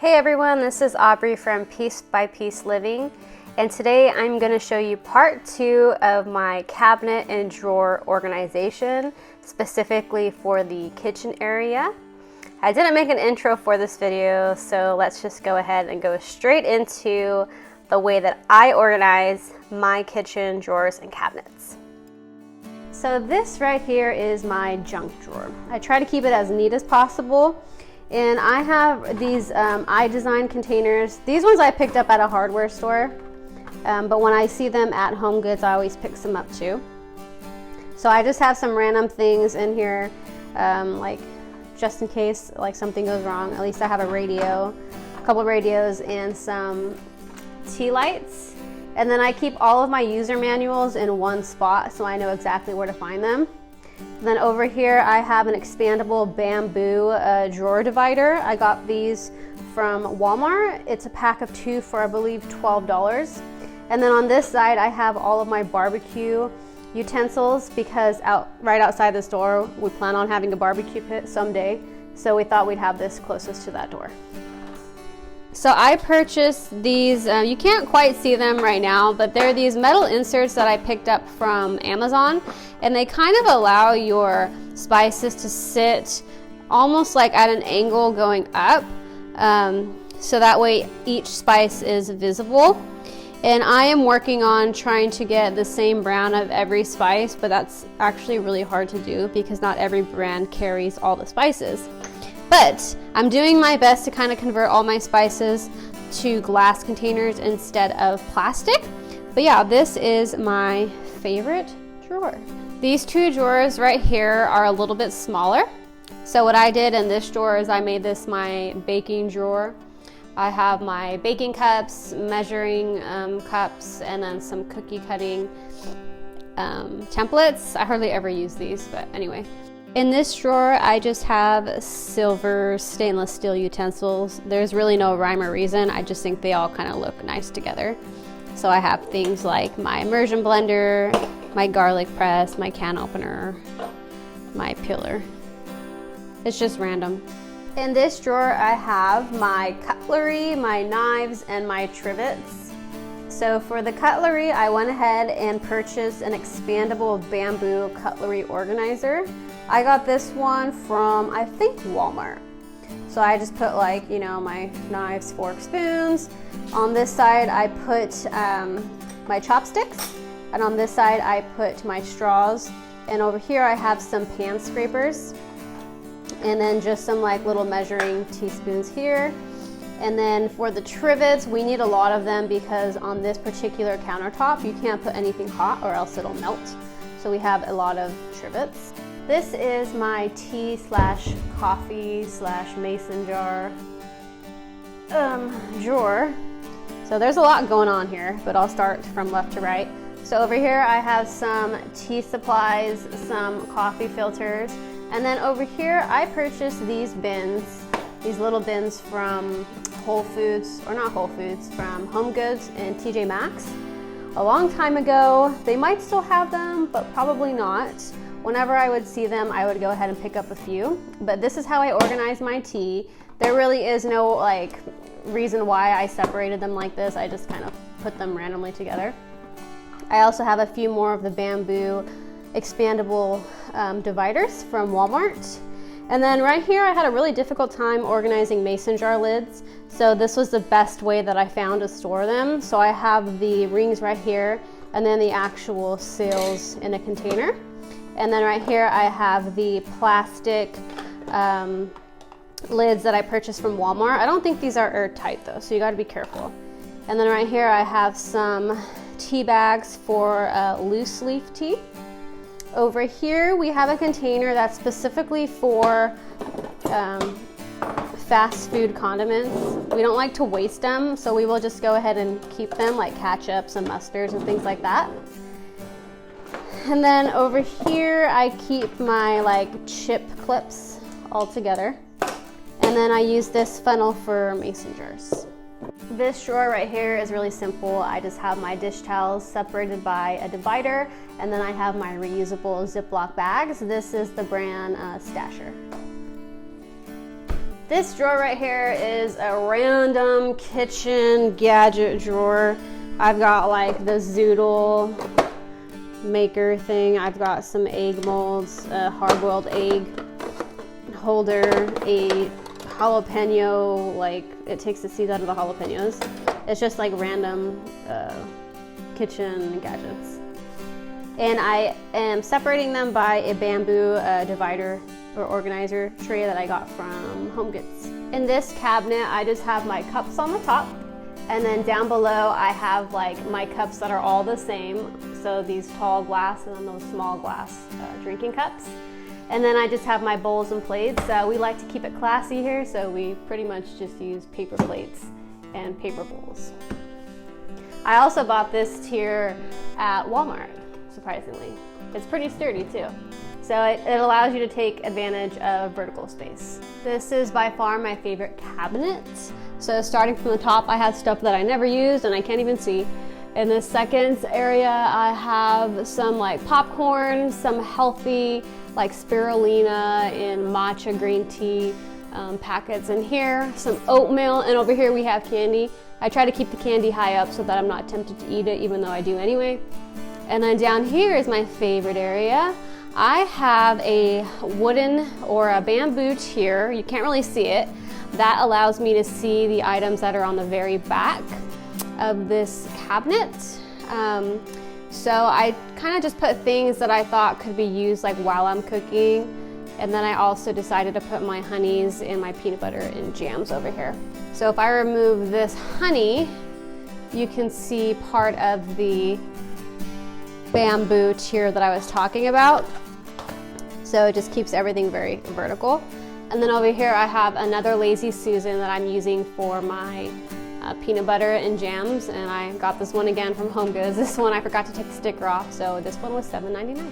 Hey everyone, this is Aubrey from Piece by Piece Living, and today I'm going to show you part 2 of my cabinet and drawer organization, specifically for the kitchen area. I didn't make an intro for this video, so let's just go ahead and go straight into the way that I organize my kitchen drawers and cabinets. So this right here is my junk drawer. I try to keep it as neat as possible. And I have these iDesign containers. These ones I picked up at a hardware store, but when I see them at Home Goods, I always pick some up too. So I just have some random things in here, like just in case like something goes wrong. At least I have a radio, a couple of radios, and some tea lights. And then I keep all of my user manuals in one spot so I know exactly where to find them. Then over here I have an expandable bamboo drawer divider. I got these from Walmart. It's a pack of 2 for I believe $12. And then on this side I have all of my barbecue utensils because right outside this door we plan on having a barbecue pit someday. So we thought we'd have this closest to that door. So I purchased these, you can't quite see them right now, but they're these metal inserts that I picked up from Amazon, and they kind of allow your spices to sit almost like at an angle going up, so that way each spice is visible. And I am working on trying to get the same brand of every spice, but that's actually really hard to do because not every brand carries all the spices. But I'm doing my best to kind of convert all my spices to glass containers instead of plastic. But yeah, this is my favorite drawer. These 2 drawers right here are a little bit smaller. So what I did in this drawer is I made this my baking drawer. I have my baking cups, measuring cups, and then some cookie cutting templates. I hardly ever use these, but anyway. In this drawer, I just have silver stainless steel utensils. There's really no rhyme or reason. I just think they all kind of look nice together. So I have things like my immersion blender, my garlic press, my can opener, my peeler. It's just random. In this drawer, I have my cutlery, my knives, and my trivets. So for the cutlery, I went ahead and purchased an expandable bamboo cutlery organizer. I got this one from, I think, Walmart. So I just put like, you know, my knives, forks, spoons. On this side, I put my chopsticks. And on this side, I put my straws. And over here, I have some pan scrapers. And then just some like little measuring teaspoons here. And then for the trivets, we need a lot of them because on this particular countertop, you can't put anything hot or else it'll melt. So we have a lot of trivets. This is my tea / coffee / mason jar drawer. So there's a lot going on here, but I'll start from left to right. So over here I have some tea supplies, some coffee filters, and then over here I purchased these bins, these little bins from Whole Foods, or not Whole Foods, from Home Goods and TJ Maxx. A long time ago. They might still have them, but probably not. Whenever I would see them, I would go ahead and pick up a few. But this is how I organize my tea. There really is no like reason why I separated them like this. I just kind of put them randomly together. I also have a few more of the bamboo expandable dividers from Walmart. And then right here, I had a really difficult time organizing mason jar lids. So this was the best way that I found to store them. So I have the rings right here and then the actual seals in a container. And then right here I have the plastic lids that I purchased from Walmart. I don't think these are airtight though, so you gotta be careful. And then right here I have some tea bags for loose leaf tea. Over here we have a container that's specifically for fast food condiments. We don't like to waste them, so we will just go ahead and keep them, like ketchups and mustards and things like that. And then over here, I keep my like chip clips all together. And then I use this funnel for mason jars. This drawer right here is really simple. I just have my dish towels separated by a divider, and then I have my reusable Ziploc bags. This is the brand Stasher. This drawer right here is a random kitchen gadget drawer. I've got like the zoodle maker thing. I've got some egg molds, a hard-boiled egg holder, a jalapeno, like it takes the seeds out of the jalapenos. It's just like random kitchen gadgets. And I am separating them by a bamboo divider or organizer tray that I got from HomeGoods. In this cabinet, I just have my cups on the top, and then down below I have like my cups that are all the same. So these tall glass and then those small glass drinking cups. And then I just have my bowls and plates. We like to keep it classy here, so we pretty much just use paper plates and paper bowls. I also bought this tier at Walmart, surprisingly. It's pretty sturdy too. So it allows you to take advantage of vertical space. This is by far my favorite cabinet. So starting from the top, I have stuff that I never used and I can't even see. In the second area, I have some like popcorn, some healthy like spirulina and matcha green tea packets in here, some oatmeal, and over here we have candy. I try to keep the candy high up so that I'm not tempted to eat it, even though I do anyway. And then down here is my favorite area. I have a wooden or a bamboo tier, you can't really see it, that allows me to see the items that are on the very back of this cabinet. So I kind of just put things that I thought could be used like while I'm cooking, and then I also decided to put my honeys and my peanut butter and jams over here. So if I remove this honey, you can see part of the bamboo tier that I was talking about. So it just keeps everything very vertical. And then over here I have another Lazy Susan that I'm using for my peanut butter and jams, and I got this one again from HomeGoods. This one I forgot to take the sticker off, so this one was $7.99.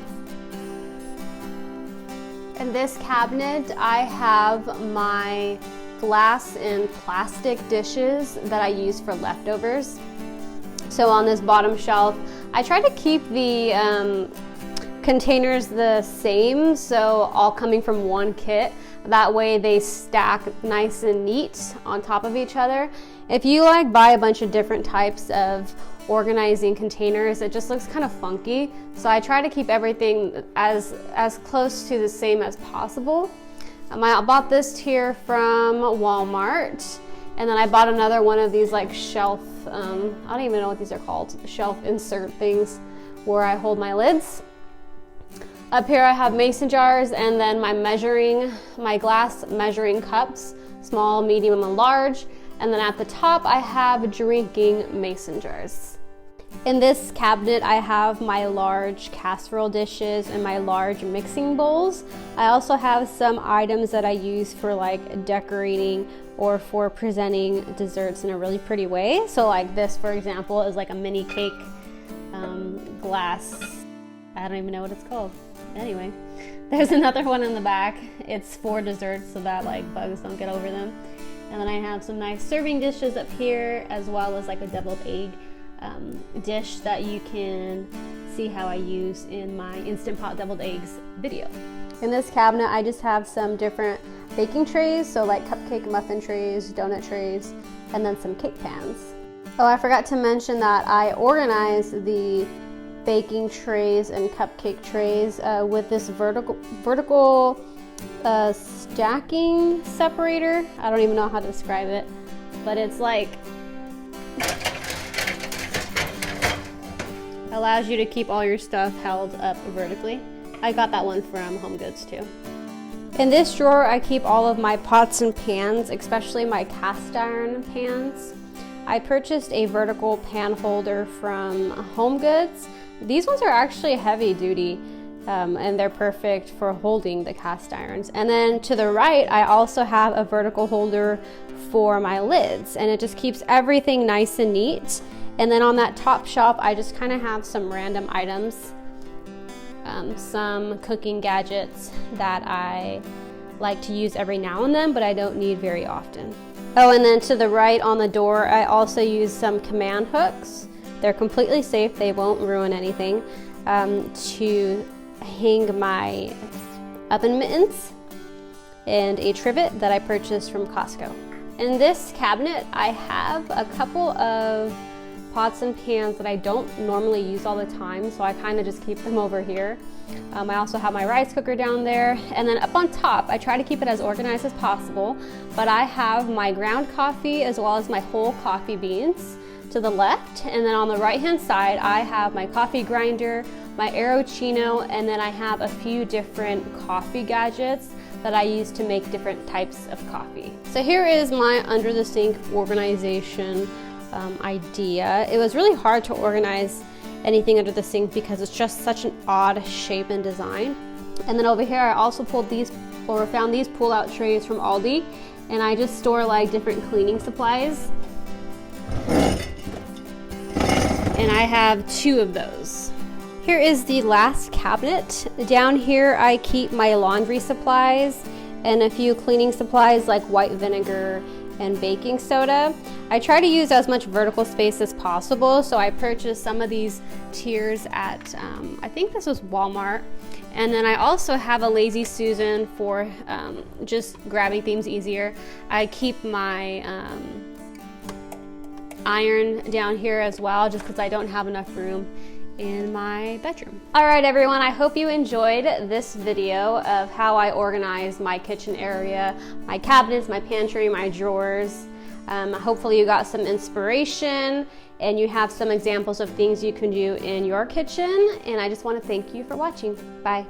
In this cabinet I have my glass and plastic dishes that I use for leftovers. So on this bottom shelf, I try to keep the containers the same, so all coming from one kit. That way they stack nice and neat on top of each other. If you like buy a bunch of different types of organizing containers, it just looks kind of funky. So I try to keep everything as close to the same as possible. I bought this tier from Walmart, and then I bought another one of these like shelf, I don't even know what these are called, shelf insert things where I hold my lids. Up here I have mason jars, and then my glass measuring cups, small, medium, and large. And then at the top I have drinking mason jars. In this cabinet I have my large casserole dishes and my large mixing bowls. I also have some items that I use for like decorating or for presenting desserts in a really pretty way. So like this, for example, is like a mini cake glass. I don't even know what it's called. Anyway, there's another one in the back. It's for desserts so that like bugs don't get over them. And then I have some nice serving dishes up here, as well as like a deviled egg dish that you can see how I use in my Instant Pot deviled eggs video. In this cabinet I just have some different baking trays, so like cupcake muffin trays, donut trays, and then some cake pans. Oh, I forgot to mention that I organized the baking trays and cupcake trays with this vertical stacking separator. I don't even know how to describe it, but it's like allows you to keep all your stuff held up vertically. I got that one from HomeGoods too. In this drawer I keep all of my pots and pans, especially my cast iron pans. I purchased a vertical pan holder from HomeGoods. These ones are actually heavy duty, and they're perfect for holding the cast irons. And then to the right, I also have a vertical holder for my lids, and it just keeps everything nice and neat. And then on that top shelf, I just kind of have some random items, some cooking gadgets that I like to use every now and then, but I don't need very often. Oh, and then to the right on the door, I also use some command hooks. They're completely safe, they won't ruin anything, to hang my oven mittens. and a trivet that I purchased from Costco. In this cabinet, I have a couple of pots and pans that I don't normally use all the time, so I kind of just keep them over here. I also have my rice cooker down there, and then up on top, I try to keep it as organized as possible, but I have my ground coffee as well as my whole coffee beans to the left, and then on the right hand side, I have my coffee grinder, my Aerochino, and then I have a few different coffee gadgets that I use to make different types of coffee. So here is my under the sink organization idea. It was really hard to organize anything under the sink because it's just such an odd shape and design. And then over here I also found these pull-out trays from Aldi, and I just store like different cleaning supplies. And I have 2 of those. Here is the last cabinet. Down here I keep my laundry supplies and a few cleaning supplies like white vinegar and baking soda. I try to use as much vertical space as possible, so I purchased some of these tiers at, I think this was Walmart. And then I also have a Lazy Susan for just grabbing things easier. I keep my iron down here as well, just because I don't have enough room in my bedroom. All right, everyone, I hope you enjoyed this video of how I organize my kitchen area, my cabinets, my pantry, my drawers. Hopefully you got some inspiration and you have some examples of things you can do in your kitchen. And I just want to thank you for watching. Bye.